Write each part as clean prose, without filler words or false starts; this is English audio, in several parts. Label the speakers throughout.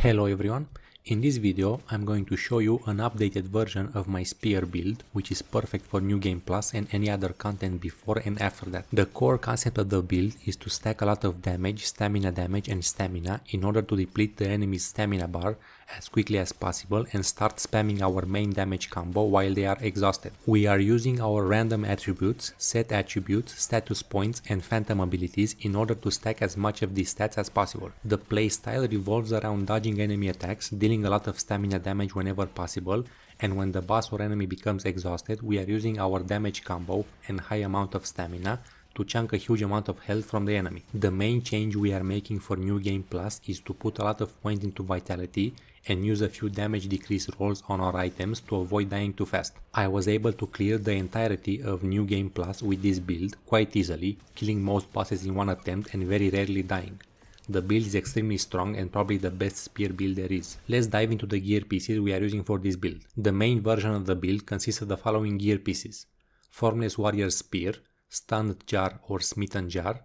Speaker 1: Hello everyone, in this video I'm going to show you an updated version of my Spear build, which is perfect for New Game Plus and any other content before and after that. The core concept of the build is to stack a lot of damage, stamina and stamina in order to deplete the enemy's stamina bar as quickly as possible and start spamming our main damage combo while they are exhausted. We are using our random attributes, set attributes, status points and phantom abilities in order to stack as much of these stats as possible. The playstyle revolves around dodging enemy attacks, dealing a lot of stamina damage whenever possible, and when the boss or enemy becomes exhausted, we are using our damage combo and high amount of stamina to chunk a huge amount of health from the enemy. The main change we are making for New Game Plus is to put a lot of points into vitality and use a few damage decrease rolls on our items to avoid dying too fast. I was able to clear the entirety of New Game Plus with this build quite easily, killing most bosses in one attempt and very rarely dying. The build is extremely strong and probably the best spear build there is. Let's dive into the gear pieces we are using for this build. The main version of the build consists of the following gear pieces: Formless Warrior Spear, Stunned Jar or Smitten Jar,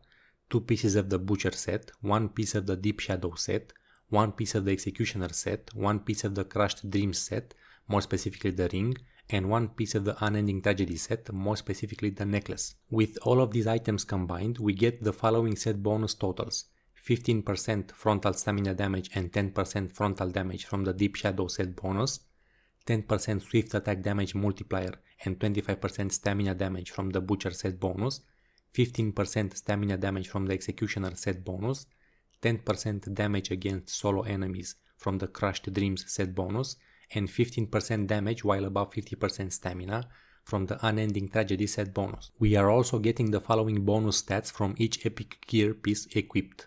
Speaker 1: 2 pieces of the Butcher set, 1 piece of the Deep Shadow set, 1 piece of the Executioner set, 1 piece of the Crushed Dreams set, more specifically the ring, and 1 piece of the Unending Tragedy set, more specifically the necklace. With all of these items combined, we get the following set bonus totals: 15% frontal stamina damage and 10% frontal damage from the Deep Shadow set bonus, 10% swift attack damage multiplier and 25% stamina damage from the Butcher set bonus, 15% stamina damage from the Executioner set bonus, 10% damage against solo enemies from the Crushed Dreams set bonus, and 15% damage while above 50% stamina from the Unending Tragedy set bonus. We are also getting the following bonus stats from each epic gear piece equipped: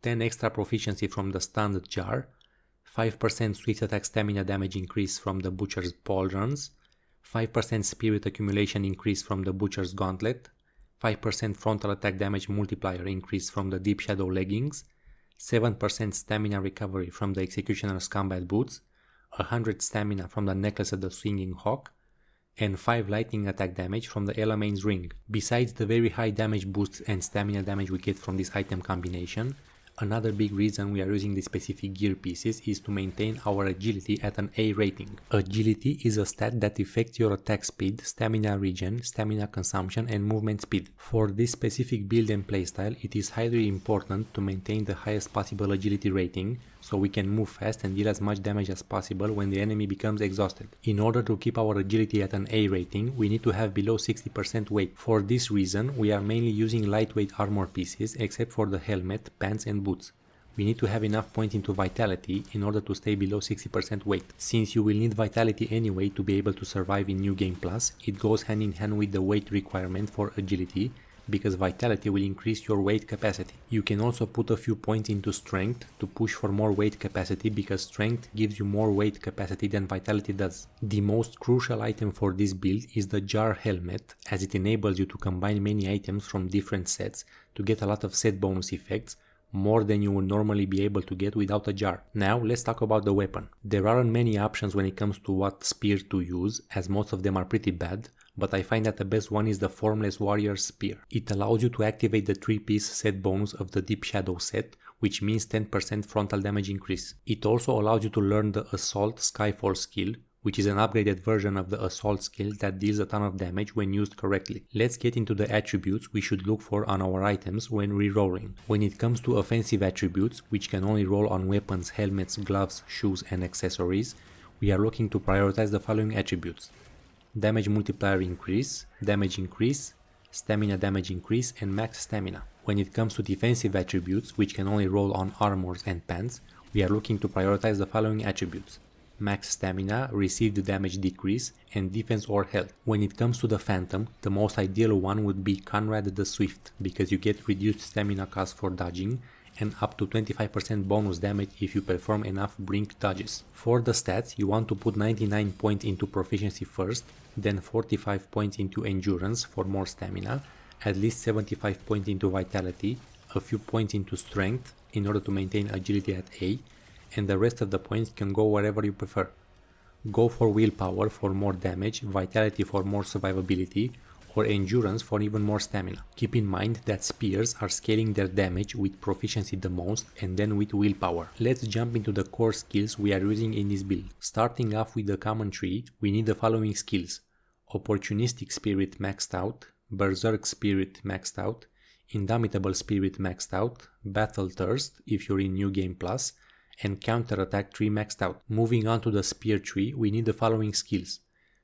Speaker 1: 10 extra proficiency from the Stunned Jar, 5% swift attack stamina damage increase from the Butcher's Pauldrons, 5% spirit accumulation increase from the Butcher's Gauntlet, 5% frontal attack damage multiplier increase from the Deep Shadow Leggings, 7% stamina recovery from the Executioner's Combat Boots, 100 stamina from the Necklace of the Swinging Hawk, and 5 lightning attack damage from the Elamain's Ring. Besides the very high damage boosts and stamina damage we get from this item combination, another big reason we are using these specific gear pieces is to maintain our agility at an A rating. Agility is a stat that affects your attack speed, stamina regen, stamina consumption and movement speed. For this specific build and playstyle, it is highly important to maintain the highest possible agility rating so we can move fast and deal as much damage as possible when the enemy becomes exhausted. In order to keep our agility at an A rating, we need to have below 60% weight. For this reason, we are mainly using lightweight armor pieces except for the helmet, pants and boots. We need to have enough points into vitality in order to stay below 60% weight. Since you will need vitality anyway to be able to survive in New Game Plus, it goes hand in hand with the weight requirement for agility, because vitality will increase your weight capacity. You can also put a few points into strength to push for more weight capacity, because strength gives you more weight capacity than vitality does. The most crucial item for this build is the Jar Helmet, as it enables you to combine many items from different sets to get a lot of set bonus effects, more than you would normally be able to get without a jar. Now let's talk about the weapon. There aren't many options when it comes to what spear to use, as most of them are pretty bad, but I find that the best one is the Formless Warrior Spear. It allows you to activate the 3-piece set bonus of the Deep Shadow set, which means 10% frontal damage increase. It also allows you to learn the Assault Skyfall skill, which is an upgraded version of the Assault skill that deals a ton of damage when used correctly. Let's get into the attributes we should look for on our items when rerolling. When it comes to offensive attributes, which can only roll on weapons, helmets, gloves, shoes and accessories, we are looking to prioritize the following attributes: damage multiplier increase, stamina damage increase and max stamina. When it comes to defensive attributes, which can only roll on armors and pants, we are looking to prioritize the following attributes: max stamina, received damage decrease, and defense or health. When it comes to the Phantom, the most ideal one would be Conrad the Swift, because you get reduced stamina cost for dodging and up to 25% bonus damage if you perform enough brink dodges. For the stats, you want to put 99 points into proficiency first, then 45 points into endurance for more stamina, at least 75 points into vitality, a few points into strength in order to maintain agility at A, and the rest of the points can go wherever you prefer. Go for willpower for more damage, vitality for more survivability, or endurance for even more stamina. Keep in mind that spears are scaling their damage with proficiency the most and then with willpower. Let's jump into the core skills we are using in this build. Starting off with the common tree, we need the following skills: Opportunistic Spirit maxed out, Berserk Spirit maxed out, Indomitable Spirit maxed out, Battle Thirst if you're in New Game Plus, and Counter Attack tree maxed out. Moving on to the Spear tree, we need the following skills: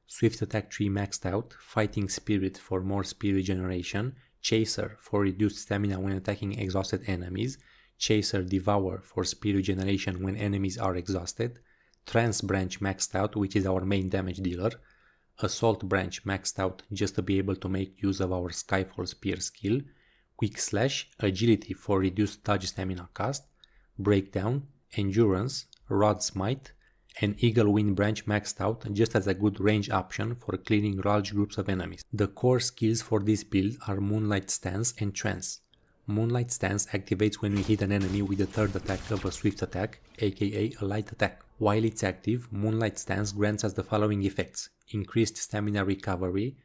Speaker 1: Swift Attack tree maxed out, Fighting Spirit for more spear regeneration, Chaser for reduced stamina when attacking exhausted enemies, Chaser Devour for spear regeneration when enemies are exhausted, Trance Branch maxed out, which is our main damage dealer, Assault Branch maxed out just to be able to make use of our Skyfall Spear skill, Quick Slash, Agility for reduced dodge stamina cost, Breakdown, Endurance, Rod Smite, and Eagle Wing Branch maxed out just as a good range option for clearing large groups of enemies. The core skills for this build are Moonlight Stance and Trance. Moonlight Stance activates when we hit an enemy with the third attack of a swift attack, aka a light attack. While it's active, Moonlight Stance grants us the following effects: increased stamina recovery,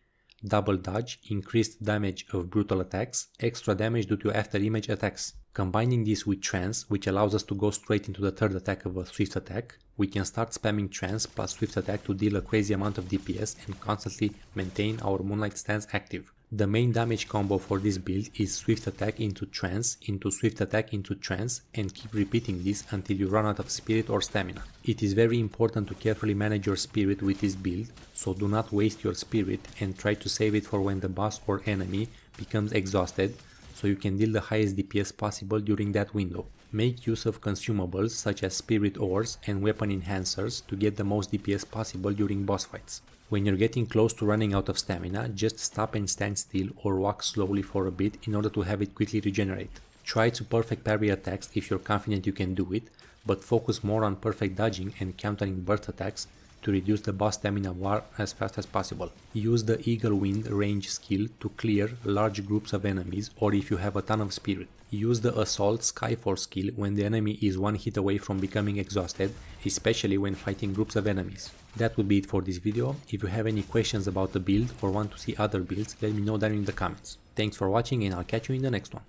Speaker 1: double dodge, increased damage of brutal attacks, extra damage due to after image attacks. Combining this with Trance, which allows us to go straight into the third attack of a swift attack, we can start spamming Trance plus swift attack to deal a crazy amount of DPS and constantly maintain our Moonlight Stance active. The main damage combo for this build is swift attack into trance into swift attack into trance, and keep repeating this until you run out of spirit or stamina. It is very important to carefully manage your spirit with this build, so do not waste your spirit and try to save it for when the boss or enemy becomes exhausted, so you can deal the highest DPS possible during that window. Make use of consumables such as spirit ores and weapon enhancers to get the most DPS possible during boss fights. When you're getting close to running out of stamina, just stop and stand still or walk slowly for a bit in order to have it quickly regenerate. Try to perfect parry attacks if you're confident you can do it, but focus more on perfect dodging and countering burst attacks to reduce the boss stamina bar as fast as possible. Use the Eagle Wind range skill to clear large groups of enemies, or if you have a ton of spirit. Use the Assault Skyfall skill when the enemy is one hit away from becoming exhausted, especially when fighting groups of enemies. That would be it for this video. If you have any questions about the build or want to see other builds, let me know down in the comments. Thanks for watching, and I'll catch you in the next one.